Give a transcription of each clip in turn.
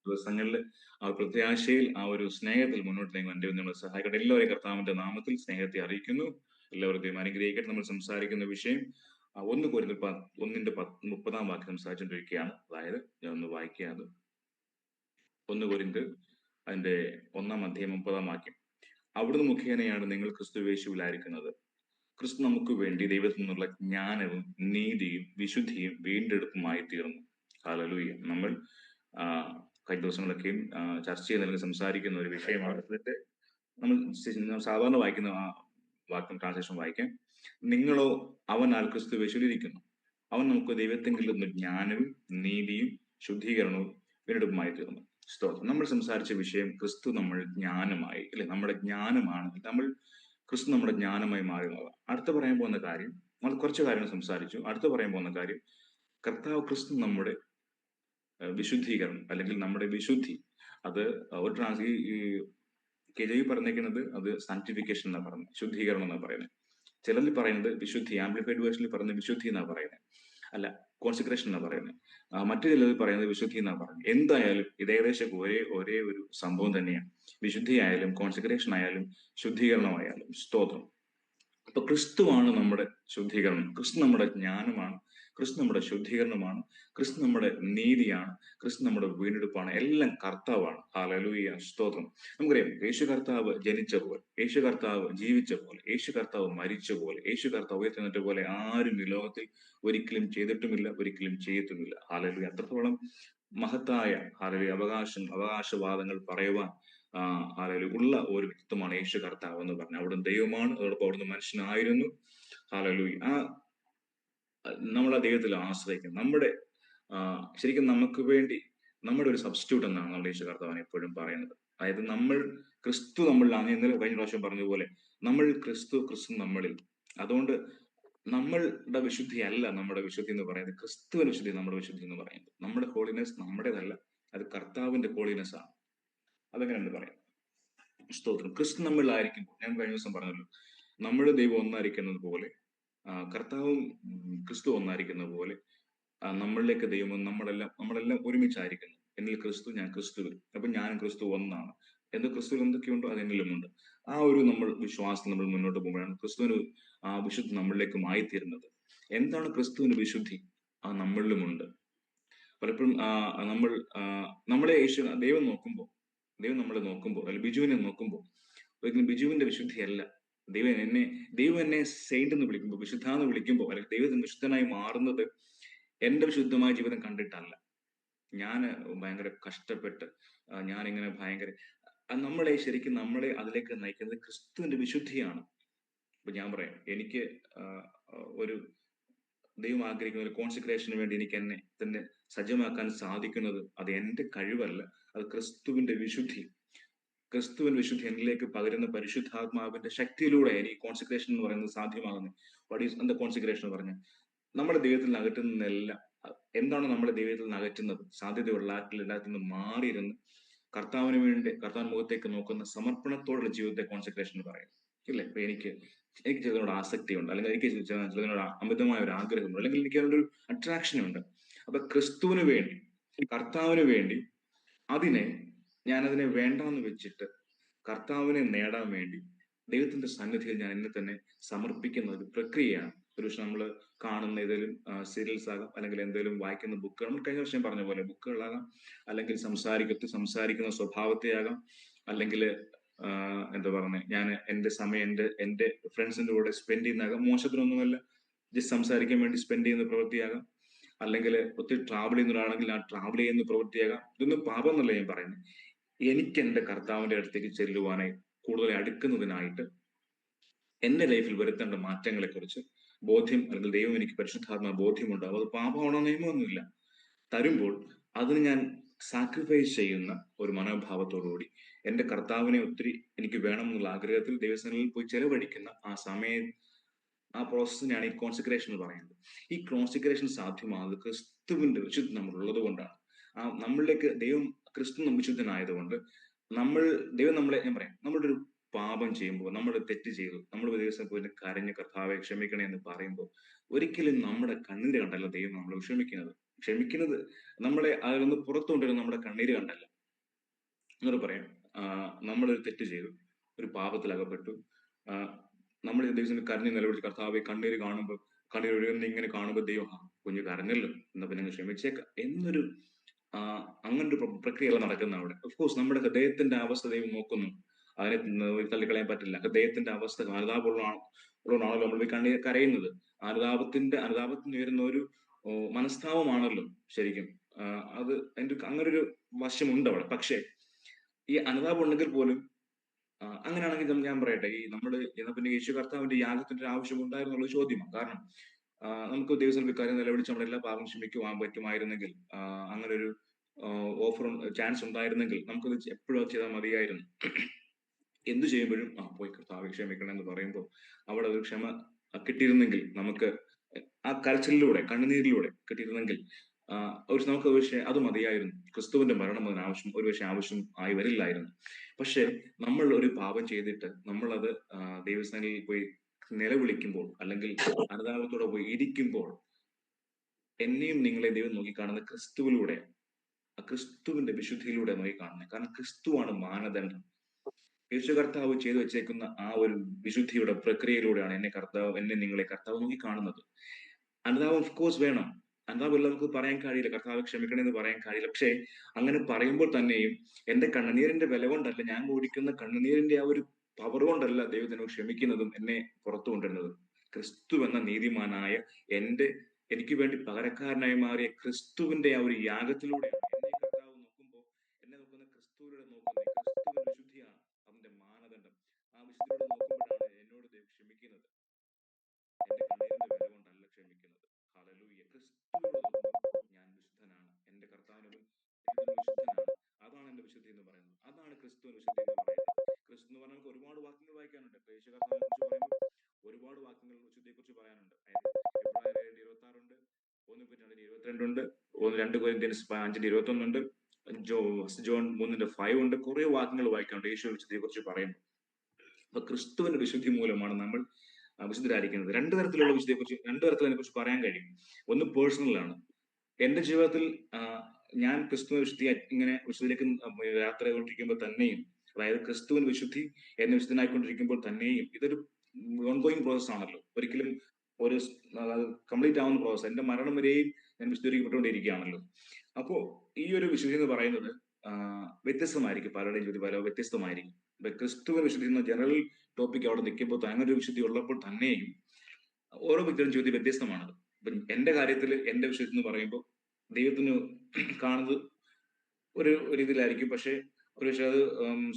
ദിവസങ്ങളിൽ ആ പ്രത്യാശയിൽ, ആ ഒരു സ്നേഹത്തിൽ മുന്നോട്ട് നീങ്ങുവാൻ ദൈവം നമ്മളെ സഹായിക്കട്ടെ. എല്ലാവരെയും കർത്താവിന്റെ നാമത്തിൽ സ്നേഹത്തെ അറിയിക്കുന്നു. എല്ലാവരുടെയും അനുഗ്രഹിക്കട്ടെ. നമ്മൾ സംസാരിക്കുന്ന വിഷയം ഒന്ന് കൊരിന്ത്യർ 1:30 വാക്യം സംസാരിച്ചുകൊണ്ടിരിക്കുകയാണ്. അതായത് ഞാൻ ഒന്ന് വായിക്കുക. അത് 1 കൊരിന്ത്യർ അതിന്റെ 1-30 വാക്യം. അവിടുന്ന് മുഖേനയാണ് നിങ്ങൾ ക്രിസ്തുവേശുവിലായിരിക്കുന്നത്. ക്രിസ്തു നമുക്ക് വേണ്ടി ദൈവത്തിൽ നിന്നുള്ള ജ്ഞാനവും നീതിയും വിശുദ്ധിയും വീണ്ടെടുപ്പുമായി തീർന്നു. ഹല്ലേലൂയ. നമ്മൾ കഴിഞ്ഞ ദിവസങ്ങളൊക്കെയും ചർച്ച ചെയ്യുന്ന അല്ലെങ്കിൽ സംസാരിക്കുന്ന ഒരു വിഷയമാണ്. എന്നിട്ട് നമ്മൾ സാധാരണ വായിക്കുന്ന ആ വാക്യം ട്രാൻസ്ലേഷൻ വായിക്കാം. നിങ്ങളോ അവനാൽ ക്രിസ്തുവേശുവിലിരിക്കുന്നു. അവൻ നമുക്ക് ദൈവത്തെങ്കിൽ നിന്ന് ജ്ഞാനവും നീതിയും ശുദ്ധീകരണവും വീണ്ടെടുപ്പുമായി തീർന്നു. സ്തോത്രം. നമ്മൾ സംസാരിച്ച വിഷയം ക്രിസ്തു നമ്മൾ ജ്ഞാനമായി, അല്ലെ? നമ്മുടെ ജ്ഞാനമാണ് നമ്മൾ, ക്രിസ്തു നമ്മുടെ ജ്ഞാനമായി മാറുന്നത്. അടുത്ത പറയാൻ പോകുന്ന കാര്യം, നമ്മൾ കുറച്ച് കാര്യങ്ങൾ സംസാരിച്ചു. അടുത്ത പറയാൻ പോകുന്ന കാര്യം, കർത്താവ് ക്രിസ്തു നമ്മുടെ വിശുദ്ധീകരണം അല്ലെങ്കിൽ നമ്മുടെ വിശുദ്ധി. അത് ഒരു ഈ KJV പറഞ്ഞേക്കുന്നത് അത് സാങ്ക്ടിഫിക്കേഷൻ എന്നാ പറയുന്നത്, ശുദ്ധീകരണം എന്നാ പറയുന്നത്. ചിലരിൽ പറയുന്നത് വിശുദ്ധി, ആംപ്ലിഫൈഡ് വേർഷനിൽ പറയുന്നത് വിശുദ്ധി എന്നാ പറയുന്നത്, അല്ല കോൺസിക്രേഷൻ എന്നാ പറയുന്നത്. മറ്റു ചിലർ പറയുന്നത് വിശുദ്ധി എന്നാ പറയുന്നത്. എന്തായാലും ഇത് ഏകദേശം ഒരേ ഒരു സംഭവം തന്നെയാണ്. വിശുദ്ധി ആയാലും കോൺസിക്രേഷൻ ആയാലും ശുദ്ധീകരണമായാലും. സ്തോത്രം. അപ്പൊ ക്രിസ്തുവാണ് നമ്മുടെ ശുദ്ധീകരണം, ക്രിസ്തു നമ്മുടെ ജ്ഞാനമാണ്, ക്രിസ്തു നമ്മുടെ ശുദ്ധീകരണമാണ്, ക്രിസ്തു നമ്മുടെ നീതിയാണ്, ക്രിസ്തു നമ്മുടെ വീണ്ടെടുപ്പാണ്. എല്ലാം കർത്താവാണ്. ഹല്ലേലൂയ. സ്തോത്രം. നമുക്കറിയാം, യേശു കർത്താവ് ജനിച്ച പോലെ, യേശു കർത്താവ് ജീവിച്ച പോലെ, യേശു കർത്താവ് മരിച്ച പോലെ, യേശു കർത്താവ് ഉയർത്തുന്നിട്ട് പോലെ ആരും ഈ ലോകത്തിൽ ഒരിക്കലും ചെയ്തിട്ടുമില്ല, ഒരിക്കലും ചെയ്യത്തുമില്ല. ഹല്ലേലൂയ. അത്രത്തോളം മഹത്തായ അവകാശവാദങ്ങൾ പറയുവാൻ ഉള്ള ഒരു വ്യക്തിത്വമാണ് യേശു കർത്താവ് എന്ന് പറഞ്ഞത്. അവിടുന്ന് ദൈവമാണ്, അതോടൊപ്പം അവിടുന്ന് മനുഷ്യനായിരുന്നു. ഹല്ലേലൂയ. നമ്മളെ ദൈവത്തിൽ ആശ്രയിക്കും. നമ്മുടെ ശരിക്കും നമുക്ക് വേണ്ടി നമ്മുടെ ഒരു സബ്സ്റ്റിറ്റ്യൂട്ട് എന്നാണ് നമ്മുടെ യേശു കർത്താവിനെ എപ്പോഴും പറയുന്നത്. അതായത് നമ്മൾ ക്രിസ്തു നമ്മളിലാണ്. ഇന്നലെ കഴിഞ്ഞ പ്രാവശ്യം പറഞ്ഞതുപോലെ നമ്മൾ ക്രിസ്തു നമ്മളിൽ. അതുകൊണ്ട് നമ്മളുടെ വിശുദ്ധി അല്ല നമ്മുടെ വിശുദ്ധി എന്ന് പറയുന്നത്, ക്രിസ്തുവിന്റെ വിശുദ്ധി നമ്മുടെ വിശുദ്ധി എന്ന് പറയുന്നത്. നമ്മുടെ ഹോളിനെസ് നമ്മുടേതല്ല, അത് കർത്താവിന്റെ ഹോളിനെസ് ആണ്. അതെങ്ങനെയാണ് പറയാം? സ്തോത്രം. ക്രിസ്തു നമ്മളിലായിരിക്കുമ്പോൾ, ഞാൻ കഴിഞ്ഞ ദിവസം പറഞ്ഞല്ലോ, നമ്മുടെ ദൈവം ഒന്നായിരിക്കുന്നത് പോലെ, കർത്താവും ക്രിസ്തു ഒന്നായിരിക്കുന്ന പോലെ നമ്മളിലേക്ക് ദൈവം നമ്മളെല്ലാം ഒരുമിച്ചായിരിക്കുന്നു. എന്നിൽ ക്രിസ്തു, ഞാൻ ക്രിസ്തുവിൽ. അപ്പൊ ഞാനും ക്രിസ്തു ഒന്നാണ്. ക്രിസ്തുവിൽ എന്തൊക്കെയുണ്ടോ അത് എന്നിലുമുണ്ട്. ആ ഒരു നമ്മൾ വിശ്വാസം നമ്മൾ മുന്നോട്ട് പോകുമ്പോഴാണ് ക്രിസ്തുവിന് ആ വിശുദ്ധി നമ്മളിലേക്കും ആയിത്തീരുന്നത്. എന്താണ് ക്രിസ്തുവിന്റെ വിശുദ്ധി? ആ നമ്മളിലുമുണ്ട്. പലപ്പോഴും നമ്മളെ ദൈവം നമ്മളെ നോക്കുമ്പോൾ, അല്ലെങ്കിൽ ബിജുവിനെ നോക്കുമ്പോൾ, ഒരിക്കലും ബിജുവിന്റെ വിശുദ്ധിയല്ല ദൈവം എന്നെ സെയിന്റ് എന്ന് വിളിക്കുമ്പോൾ, വിശുദ്ധ എന്ന് വിളിക്കുമ്പോൾ, അല്ലെങ്കിൽ ദൈവത്തിന് വിശുദ്ധനായി മാറുന്നത് എന്റെ വിശുദ്ധമായ ജീവിതം കണ്ടിട്ടല്ല. ഞാൻ ഭയങ്കര കഷ്ടപ്പെട്ട് ഞാനിങ്ങനെ നമ്മളെ അതിലേക്ക് നയിക്കുന്നത് ക്രിസ്തുവിന്റെ വിശുദ്ധിയാണ്. ഇപ്പൊ ഞാൻ പറയാം, എനിക്ക് ഒരു ദൈവം ആഗ്രഹിക്കുന്ന ഒരു കോൺസെൻട്രേഷന് വേണ്ടി എനിക്ക് എന്നെ തന്നെ സജ്ജമാക്കാൻ സാധിക്കുന്നത് അത് എന്റെ കഴിവല്ല, അത് ക്രിസ്തുവിന്റെ വിശുദ്ധി എന്നിലേക്ക് പകരുന്ന പരിശുദ്ധാത്മാവിന്റെ ശക്തിയിലൂടെ എനിക്ക് കോൺസെൻട്രേഷൻ എന്ന് പറയുന്നത് സാധ്യമാകുന്നത്. വാട്ട് ഈസ് എന്താ കോൺസെൻട്രേഷൻ എന്ന് പറഞ്ഞാൽ? നമ്മുടെ ദൈവത്തിൽ നിന്ന് അകറ്റുന്നതെല്ലാം, എന്താണ് നമ്മളെ ദൈവത്തിൽ നിന്ന് അകറ്റുന്നത്? സാധ്യതയുള്ള എല്ലാത്തിൽ നിന്ന് മാറിയിരുന്ന് കർത്താവിന് മുഖത്തേക്ക് നോക്കുന്ന സമർപ്പണത്തോടുള്ള ജീവിതത്തെ കോൺസെൻട്രേഷൻ എന്ന് പറയും. ഇല്ലേ? ഇപ്പൊ എനിക്ക് ചിലതിനോട് ആസക്തിയുണ്ട്, അല്ലെങ്കിൽ എനിക്ക് ചിലതിനോട് അമിതമായ ഒരു ആഗ്രഹമുണ്ട്, അല്ലെങ്കിൽ എനിക്ക് അതിനൊരു അട്രാക്ഷൻ ഉണ്ട്. അപ്പൊ ക്രിസ്തുവിന് വേണ്ടി, കർത്താവിന് വേണ്ടി ഞാനതിനെ വേണ്ടാന്ന് വെച്ചിട്ട് കർത്താവിനെ നേടാൻ വേണ്ടി ദൈവത്തിന്റെ സന്നിധിയിൽ ഞാൻ എന്നെ തന്നെ സമർപ്പിക്കുന്ന ഒരു പ്രക്രിയയാണ്. ഒരു പക്ഷെ നമ്മൾ കാണുന്ന ഏതെങ്കിലും സീരിയൽസ് ആകാം, അല്ലെങ്കിൽ എന്തെങ്കിലും വായിക്കുന്ന ബുക്കുകൾ, നമ്മൾ കഴിഞ്ഞ വർഷം പറഞ്ഞ പോലെ ബുക്കുകളാകാം, അല്ലെങ്കിൽ സംസാരിക്കുന്ന സ്വഭാവത്തെ ആകാം, അല്ലെങ്കിൽ എന്താ പറയുന്നത്, ഞാൻ എന്റെ സമയം എന്റെ ഫ്രണ്ട്സിന്റെ കൂടെ സ്പെൻഡ് ചെയ്യുന്നതാകാം. മോശത്തിനൊന്നുമല്ല, ജസ്റ്റ് സംസാരിക്കാൻ വേണ്ടി സ്പെൻഡ് ചെയ്യുന്ന പ്രവൃത്തിയാകാം. അല്ലെങ്കിൽ ഒത്തിരി ട്രാവൽ ചെയ്യുന്ന ഒരാളാണെങ്കിൽ ആ ട്രാവൽ ചെയ്യുന്ന പ്രവൃത്തിയാകാം. ഇതൊന്നും പാപം എന്നല്ല ഞാൻ പറയുന്നത്. എനിക്ക് എന്റെ കർത്താവിന്റെ അടുത്തേക്ക് ചെല്ലുവാനായി, കൂടുതൽ അടുക്കുന്നതിനായിട്ട് എന്റെ ലൈഫിൽ വരുത്തേണ്ട മാറ്റങ്ങളെ കുറിച്ച് ബോധ്യം, അല്ലെങ്കിൽ ദൈവം എനിക്ക് പരിശുദ്ധാത്മ ബോധ്യമുണ്ടാവും. അത് പാപമാണോ നിയമമൊന്നുമില്ല. തരുമ്പോൾ അതിന് ഞാൻ സാക്രിഫൈസ് ചെയ്യുന്ന ഒരു മനോഭാവത്തോടുകൂടി എന്റെ കർത്താവിനെ ഒത്തിരി എനിക്ക് വേണം എന്നുള്ള ആഗ്രഹത്തിൽ ദൈവസേനയിൽ പോയി ചെലവഴിക്കുന്ന ആ പ്രോസസ്സിനെയാണ് ഈ കോൺസെൻട്രേഷൻ എന്ന് പറയുന്നത്. ഈ കോൺസെൻട്രേഷൻ സാധ്യമാകുന്നത് ക്രിസ്തുവിന്റെ വിശുദ്ധി നമ്മളുള്ളത് കൊണ്ടാണ്. നമ്മളിലേക്ക് ക്രിസ്തു വിശുദ്ധനായതുകൊണ്ട് ദൈവം നമ്മളെ, ഞാൻ പറയാം, നമ്മുടെ ഒരു പാപം ചെയ്യുമ്പോൾ, നമ്മൾ തെറ്റ് ചെയ്തു, നമ്മൾ ഒരു ദിവസം പോയി കരഞ്ഞ് കർത്താവെ ക്ഷമിക്കണേ എന്ന് പറയുമ്പോൾ, ഒരിക്കലും നമ്മുടെ കണ്ണീര് കണ്ടല്ല ദൈവം നമ്മളെ ക്ഷമിക്കുന്നത്. നമ്മളെ അതിലൊന്ന് പുറത്തുകൊണ്ടുവരുന്ന നമ്മുടെ കണ്ണീര് കണ്ടല്ല. എന്നോട് പറയാം, നമ്മളൊരു തെറ്റ് ചെയ്തു, ഒരു പാപത്തിലകപ്പെട്ടു. നമ്മൾ ദൈവത്തിന് കരഞ്ഞ് നിലവിളിച്ച്, കർത്താവെ കണ്ണീര് കാണുമ്പോൾ, കണ്ണീര് ഒഴുകുന്ന ഇങ്ങനെ കാണുമ്പോൾ ദൈവം കുഞ്ഞ് കരഞ്ഞല്ലോ, എന്നാ പിന്നെ അങ്ങ് ക്ഷമിച്ചേക്കാം എന്നൊരു അങ്ങനൊരു പ്രക്രിയയല്ല നടക്കുന്ന അവിടെ. ഓഫ് കോഴ്സ് നമ്മുടെ ഹൃദയത്തിന്റെ അവസ്ഥ ദൈവം നോക്കുന്നു. അതിനെ തള്ളിക്കളയാൻ പറ്റില്ല. ഹൃദയത്തിന്റെ അവസ്ഥ ഉള്ളതാണല്ലോ നമ്മൾ പോയി കരയുന്നത്. അനുതാപത്തിന് വരുന്ന ഒരു മനസ്താപമാണല്ലോ ശരിക്കും. അത് അതിന്റെ അങ്ങനൊരു വശമുണ്ട് അവിടെ. പക്ഷേ ഈ അനുതാപം ഉണ്ടെങ്കിൽ പോലും അങ്ങനെയാണെങ്കിൽ ഞാൻ പറയട്ടെ, ഈ നമ്മള് എന്നാ പിന്നെ യേശു കർത്താവിന്റെ യാഗത്തിന്റെ ഒരു ആവശ്യം ഉണ്ടായിരുന്നുള്ള ചോദ്യമാണ്. കാരണം നമുക്ക് ദൈവസന്നിധിയിൽ കരഞ്ഞ് നിലവിളിച്ച് നമ്മുടെ എല്ലാ പാപം ക്ഷമിക്കുവാൻ പറ്റുമായിരുന്നെങ്കിൽ, അങ്ങനെ ഒരു ഓഫർ ചാൻസ് ഉണ്ടായിരുന്നെങ്കിൽ നമുക്കത് എപ്പോഴും അത് ചെയ്താൽ മതിയായിരുന്നു. എന്തു ചെയ്യുമ്പോഴും പോയി കർത്താവെ ക്ഷമിക്കണം എന്ന് പറയുമ്പോൾ അവിടെ ഒരു ക്ഷമ കിട്ടിയിരുന്നെങ്കിൽ, നമുക്ക് ആ കരച്ചിലൂടെ കണ്ണുനീരിലൂടെ കിട്ടിയിരുന്നെങ്കിൽ നമുക്ക് പക്ഷേ അത് മതിയായിരുന്നു. ക്രിസ്തുവിന്റെ മരണം അതിന് ഒരുപക്ഷെ ആവശ്യം ആയി വരില്ലായിരുന്നു. പക്ഷെ നമ്മൾ ഒരു പാപം ചെയ്തിട്ട് നമ്മളത് ദൈവസ്ഥാനിൽ പോയി നിലവിളിക്കുമ്പോൾ, അല്ലെങ്കിൽ അനുതാപത്തോടെ പോയി ഇരിക്കുമ്പോൾ, എന്നെയും നിങ്ങളെ ദൈവം നോക്കിക്കാണുന്ന ക്രിസ്തുവിലൂടെ, ആ ക്രിസ്തുവിന്റെ വിശുദ്ധിയിലൂടെ നോക്കിക്കാണുന്നത്. കാരണം ക്രിസ്തുവാണ് മാനദണ്ഡം. യേശു കർത്താവ് ചെയ്തു വെച്ചേക്കുന്ന ആ ഒരു വിശുദ്ധിയുടെ പ്രക്രിയയിലൂടെയാണ് എന്നെ നിങ്ങളെ കർത്താവ് നോക്കി കാണുന്നത്. അനുതാപം ഓഫ് കോഴ്സ് വേണം. അനുതാപം എല്ലാവർക്കും പറയാൻ കഴിയില്ല, കർത്താവ് ക്ഷമിക്കണേ എന്ന് പറയാൻ കഴിയില്ല. പക്ഷേ അങ്ങനെ പറയുമ്പോൾ തന്നെയും എന്റെ കണ്ണുനീരിന്റെ വില കൊണ്ടല്ല, ഞാൻ കുടിക്കുന്ന കണ്ണുനീരിന്റെ ആ ഒരു പവർ കൊണ്ടല്ല ദൈവം എന്നോട് ക്ഷമിക്കുന്നതും എന്നെ പുറത്തു കൊണ്ടുവരുന്നതും. ക്രിസ്തു എന്ന നീതിമാനായ എനിക്ക് വേണ്ടി പകരക്കാരനായി മാറിയ ക്രിസ്തുവിന്റെ ആ ഒരു യാഗത്തിലൂടെയാണ് എന്നെ കർത്താവ് നോക്കുമ്പോൾ, എന്നെ നോക്കുന്ന ക്രിസ്തുവിലൂടെ നോക്കുന്നത്. ക്രിസ്തുവിന്റെ വിശുദ്ധിയാണ് അതിന്റെ മാനദണ്ഡം. ആ വിശുദ്ധിയിലൂടെ നോക്കുമ്പോഴാണ് എന്നോട് ദൈവം ക്ഷമിക്കുന്നത്. എന്റെ കണ്ണീരിന്റെ വില കൊണ്ടല്ല ക്ഷമിക്കുന്നത്. ഹല്ലേലൂയ. ക്രിസ്തുവിനോട് നോക്കുമ്പോൾ ഞാൻ വിശുദ്ധനാണ്. എന്റെ കർത്താവിനോട് വിശുദ്ധനാണ്. അതാണ് എന്റെ വിശുദ്ധി എന്ന് പറയുന്നത്. അതാണ് ക്രിസ്തുവിന്റെ വിശുദ്ധി എന്ന് പറയുന്നത്. ക്രിസ്തു എന്ന് പറഞ്ഞാൽ നമുക്ക് ഒരുപാട് വാക്യങ്ങൾ വായിക്കാനുണ്ട്. യേശു കർത്താവിനെ കുറിച്ച് പറയുമ്പോൾ ഒരുപാട് വാക്യങ്ങൾ വിശുദ്ധിയെ കുറിച്ച് പറയാനുണ്ട്. അതായത് എബ്രായർ 7:26 ഉണ്ട്, 1 ഉണ്ട്, 2 കൊരിന്ത്യൻസ് 5:21 ജോൺ 3:5 ഉണ്ട്. കുറെ വാക്യങ്ങൾ വായിക്കാനുണ്ട് യേശു വിശുദ്ധിയെ കുറിച്ച് പറയുമ്പോൾ. അപ്പൊ ക്രിസ്തുവിന്റെ വിശുദ്ധി മൂലമാണ് നമ്മൾ വിശുദ്ധരായിരിക്കുന്നത്. രണ്ട് തരത്തിൽ അതിനെ കുറിച്ച് പറയാൻ കഴിയും. ഒന്ന് പേഴ്സണൽ ആണ്. എന്റെ ജീവിതത്തിൽ ഞാൻ ക്രിസ്തുവിന്റെ വിശുദ്ധി ഇങ്ങനെ വിശുദ്ധിയിലേക്ക് യാത്ര ചെയ്തുകൊണ്ടിരിക്കുമ്പോൾ തന്നെയും, അതായത് ക്രിസ്തുവിന്റെ വിശുദ്ധി എന്നെ വിശുദ്ധനായിക്കൊണ്ടിരിക്കുമ്പോൾ തന്നെയും, ഇതൊരു ഓൺഗോയിങ് പ്രോസസ് ആണല്ലോ. ഒരിക്കലും ഒരു കംപ്ലീറ്റ് ആവുന്ന പ്രോസസ്. എന്റെ മരണം വരെയും ഞാൻ വിശുദ്ധീകരിക്കപ്പെട്ടുകൊണ്ടിരിക്കുകയാണല്ലോ. അപ്പോ ഈ ഒരു വിശുദ്ധി എന്ന് പറയുന്നത് വ്യത്യസ്തമായിരിക്കും. പലരുടെയും ജീവിതം പല വ്യത്യസ്തമായിരിക്കും. ക്രിസ്തുവിന്റെ വിശുദ്ധി എന്ന ജനറൽ ടോപ്പിക് അവിടെ നിൽക്കുമ്പോൾ, അങ്ങനെ ഒരു വിശുദ്ധി ഉള്ളപ്പോൾ തന്നെയും ഓരോ വ്യക്തിയും ചോദ്യം വ്യത്യസ്തമാണ്. എന്റെ കാര്യത്തിൽ എന്റെ വിഷയത്തിൽ എന്ന് പറയുമ്പോൾ ദൈവത്തിന് കാണുന്നത് ഒരു രീതിയിലായിരിക്കും. പക്ഷെ ഒരു പക്ഷെ അത്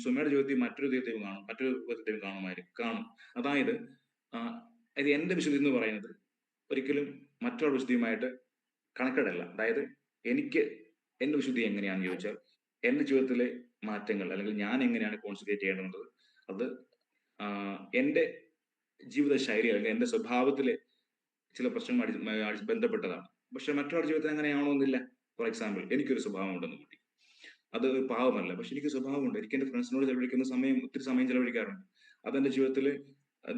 സുമയുടെ ജീവിതത്തിൽ മറ്റൊരു ദൈവം കാണും, മറ്റൊരു ദൈവം കാണും. അതായത് ഇത് എന്റെ വിശുദ്ധി എന്ന് പറയുന്നത് ഒരിക്കലും മറ്റൊരു വിശുദ്ധിയുമായിട്ട് കണക്റ്റഡ് അല്ല. അതായത് എനിക്ക് എന്റെ വിശുദ്ധി എങ്ങനെയാണെന്ന് ചോദിച്ചാൽ, എന്റെ ജീവിതത്തിലെ മാറ്റങ്ങൾ, അല്ലെങ്കിൽ ഞാൻ എങ്ങനെയാണ് കോൺസെൻട്രേറ്റ് ചെയ്യേണ്ടത്, അത് എന്റെ ജീവിത ശൈലി അല്ലെങ്കിൽ എന്റെ സ്വഭാവത്തിലെ ചില പ്രശ്നങ്ങളുമായി ബന്ധപ്പെട്ടതാണ്. പക്ഷെ മറ്റൊരാളുടെ ജീവിതത്തിൽ അങ്ങനെ ആവണമെന്നില്ല. ഫോർ എക്സാമ്പിൾ, എനിക്കൊരു സ്വഭാവം ഉണ്ടെന്ന് കൂട്ടി. അത് ഒരു പാവമല്ല, പക്ഷെ എനിക്ക് സ്വഭാവമുണ്ട്. എനിക്ക് എന്റെ ഫ്രണ്ട്സിനോട് ചെലവഴിക്കുന്ന ഒത്തിരി സമയം ചെലവഴിക്കാറുണ്ട്. അതെന്റെ ജീവിതത്തിൽ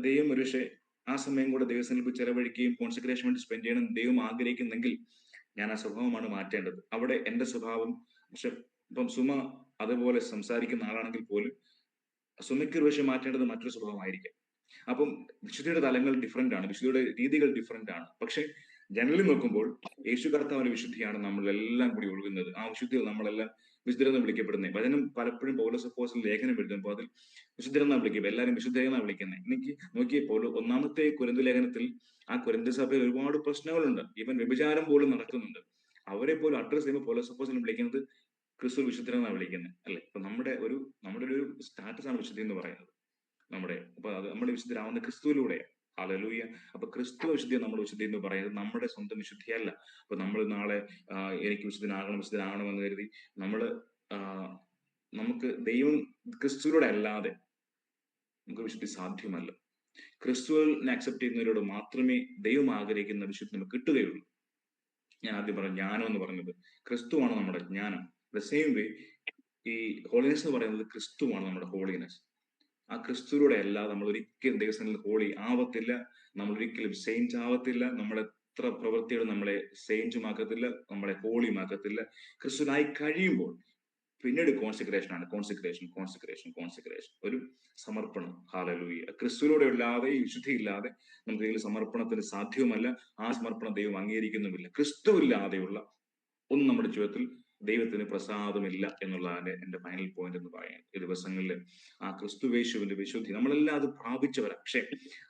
ദൈവം ഒരുപക്ഷെ ആ സമയം കൂടെ ദൈവസന്നിധിയിൽ ചെലവഴിക്കുകയും കോൺസെൻട്രേഷൻ വേണ്ടി സ്പെൻഡ് ചെയ്യണം ദൈവം ആഗ്രഹിക്കുന്നെങ്കിൽ, ഞാൻ ആ സ്വഭാവമാണ് മാറ്റേണ്ടത്. അവിടെ എന്റെ സ്വഭാവം, പക്ഷെ ഇപ്പം സുമ അതുപോലെ സംസാരിക്കുന്ന ആളാണെങ്കിൽ പോലും സുമയ്ക്ക് ഒരുപക്ഷെ മാറ്റേണ്ടത് മറ്റൊരു സ്വഭാവമായിരിക്കാം. അപ്പം വിശുദ്ധിയുടെ തലങ്ങൾ ഡിഫറെന്റ് ആണ്, വിശുദ്ധിയുടെ രീതികൾ ഡിഫറെന്റ് ആണ്. പക്ഷെ ജനറലി നോക്കുമ്പോൾ യേശു കർത്താവിന്റെ വിശുദ്ധിയാണ് നമ്മളെല്ലാം കൂടി ഒഴുകുന്നത്. ആ വിശുദ്ധിയിൽ നമ്മളെല്ലാം വിശുദ്ധരെന്ന് വിളിക്കപ്പെടുന്നത്. വചനം പലപ്പോഴും പൗലോസ് അപ്പോസ്തലൻ ലേഖനം എഴുതുമ്പോൾ അതിൽ വിശുദ്ധരെന്നാണ് വിളിക്കുക. എല്ലാവരും വിശുദ്ധരെന്നാണ് വിളിക്കുന്നത്. എനിക്ക് നോക്കിയപ്പോൾ ഒന്നാമത്തെ കൊരിന്ത് ലേഖനത്തിൽ ആ കൊരിന്ത് സഭയിൽ ഒരുപാട് പ്രശ്നങ്ങളുണ്ട്. ഈവൻ വ്യഭിചാരം പോലും നടക്കുന്നുണ്ട്. അവരെ പോലും അഡ്രസ് ചെയ്യുമ്പോൾ പൗലോസ് അപ്പോസ്തലൻ വിളിക്കുന്നത് ക്രിസ്തു വിശുദ്ധരെന്നാണ് വിളിക്കുന്നത്, അല്ലെ? അപ്പൊ നമ്മുടെ ഒരു സ്റ്റാറ്റസ് ആണ് വിശുദ്ധി എന്ന് പറയുന്നത്. അപ്പൊ അത് നമ്മുടെ വിശുദ്ധരാവുന്ന ക്രിസ്തുവിലൂടെയാണ്. ഹല്ലേലൂയ. അപ്പൊ ക്രിസ്തു വിശുദ്ധി നമ്മൾ വിശുദ്ധി എന്ന് പറയുന്നത് നമ്മുടെ സ്വന്തം വിശുദ്ധിയല്ല. അപ്പൊ നമ്മൾ നാളെ എനിക്ക് വിശുദ്ധനാകണം എന്ന് കരുതി നമ്മള് നമുക്ക് ദൈവം ക്രിസ്തുവിലൂടെ അല്ലാതെ നമുക്ക് വിശുദ്ധി സാധ്യമല്ല. ക്രിസ്തുവിനെ അക്സെപ്റ്റ് ചെയ്യുന്നവരോട് മാത്രമേ ദൈവം ആഗ്രഹിക്കുന്ന വിശുദ്ധി നമുക്ക് കിട്ടുകയുള്ളൂ. ഞാൻ ആദ്യം പറഞ്ഞ ജ്ഞാനം എന്ന് പറഞ്ഞത് ക്രിസ്തുവാണ് നമ്മുടെ ജ്ഞാനം. ദ സെയിം വേ ഈ ഹോളിനെസ് എന്ന് പറയുന്നത് ക്രിസ്തുവാണ് നമ്മുടെ ഹോളിനെസ്. ആ ക്രിസ്തുവിലൂടെ അല്ലാതെ നമ്മൾ ഒരിക്കലും ദൈവസന്നിധിയിൽ ഹോളി ആവത്തില്ല. നമ്മൾ ഒരിക്കലും സെയിന്റ് ആവത്തില്ല. നമ്മൾ എത്ര പ്രവൃത്തികളും നമ്മളെ സെയിന്റുമാക്കത്തില്ല, നമ്മളെ ഹോളിയുമാക്കത്തില്ല. ക്രിസ്തുവിനായി കഴിയുമ്പോൾ പിന്നീട് കോൺസിക്രേഷൻ ആണ്. കോൺസിക്രേഷൻ ഒരു സമർപ്പണം. ഹല്ലേലൂയ. ക്രിസ്തുവിലൂടെ അല്ലാതെ ഈ വിശുദ്ധി ഇല്ലാതെ നമുക്ക് ഇതിൽ സമർപ്പണത്തിന് സാധ്യവുമല്ല. ആ സമർപ്പണം ദൈവം അംഗീകരിക്കുന്നുമില്ല. ക്രിസ്തു ഇല്ലാതെയുള്ള ഒന്നും നമ്മുടെ ജീവിതത്തിൽ ദൈവത്തിന് പ്രസാദമില്ല എന്നുള്ളതാണ് എന്റെ ഫൈനൽ പോയിന്റ് എന്ന് പറയാം. ഈ ദിവസങ്ങളിൽ ആ ക്രിസ്തുവേശുവിന്റെ വിശുദ്ധി നമ്മളെല്ലാം അത് പ്രാപിച്ചവരാ. പക്ഷെ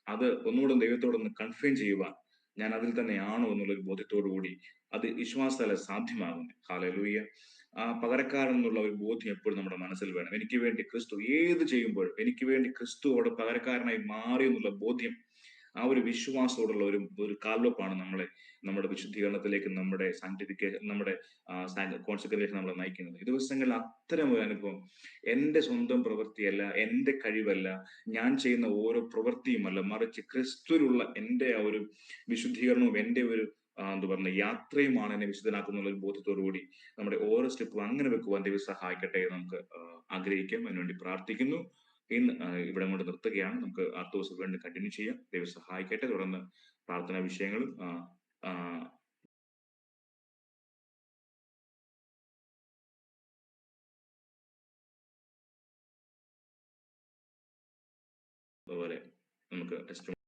അത് ഒന്നുകൂടെ ദൈവത്തോടൊന്ന് കൺഫേം ചെയ്യുവാൻ ഞാൻ അതിൽ തന്നെയാണോ എന്നുള്ളൊരു ബോധ്യത്തോടു കൂടി അത് വിശ്വാസത്താലെ സാധ്യമാകുന്നത്. ഹല്ലേലൂയ. ആ പകരക്കാരൻ എന്നുള്ള ഒരു ബോധ്യം എപ്പോഴും നമ്മുടെ മനസ്സിൽ വേണം. എനിക്ക് വേണ്ടി ക്രിസ്തു ഏത് ചെയ്യുമ്പോഴും എനിക്ക് വേണ്ടി ക്രിസ്തു അവിടെ പകരക്കാരനായി മാറി എന്നുള്ള ബോധ്യം, ആ ഒരു വിശ്വാസത്തോടുള്ള ഒരു ഒരു കാൽവെപ്പാണ് നമ്മളെ നമ്മുടെ വിശുദ്ധീകരണത്തിലേക്ക്, നമ്മുടെ സാങ്ക്ടിഫിക്കേഷൻ, നമ്മുടെ കോൺസെൻട്രേഷൻ നമ്മളെ നയിക്കുന്നത്. ഈ ദിവസങ്ങളിൽ അത്തരം ഒരു അനുഭവം എന്റെ സ്വന്തം പ്രവൃത്തിയല്ല, എന്റെ കഴിവല്ല, ഞാൻ ചെയ്യുന്ന ഓരോ പ്രവൃത്തിയുമല്ല, മറിച്ച് ക്രിസ്തുവിലുള്ള എന്റെ ആ ഒരു വിശുദ്ധീകരണവും എന്റെ ഒരു എന്താ പറയുക യാത്രയുമാണ് എന്നെ വിശുദ്ധനാക്കുന്ന ഒരു ബോധ്യത്തോടു കൂടി നമ്മുടെ ഓരോ സ്റ്റെപ്പും അങ്ങനെ വെക്കുവാൻ ദൈവം സഹായിക്കട്ടെ എന്ന് നമുക്ക് ആഗ്രഹിക്കാം. അതിനുവേണ്ടി പ്രാർത്ഥിക്കുന്നു. ഇന്ന് ഇവിടെ കൊണ്ട് നിർത്തുകയാണ്. നമുക്ക് അടുത്ത ദിവസം വീണ്ടും കണ്ടിന്യൂ ചെയ്യാം. ദൈവം സഹായിക്കട്ടെ. തുടർന്ന് പ്രാർത്ഥനാ വിഷയങ്ങളും ആ, അതുപോലെ നമുക്ക് ടെസ്റ്റ്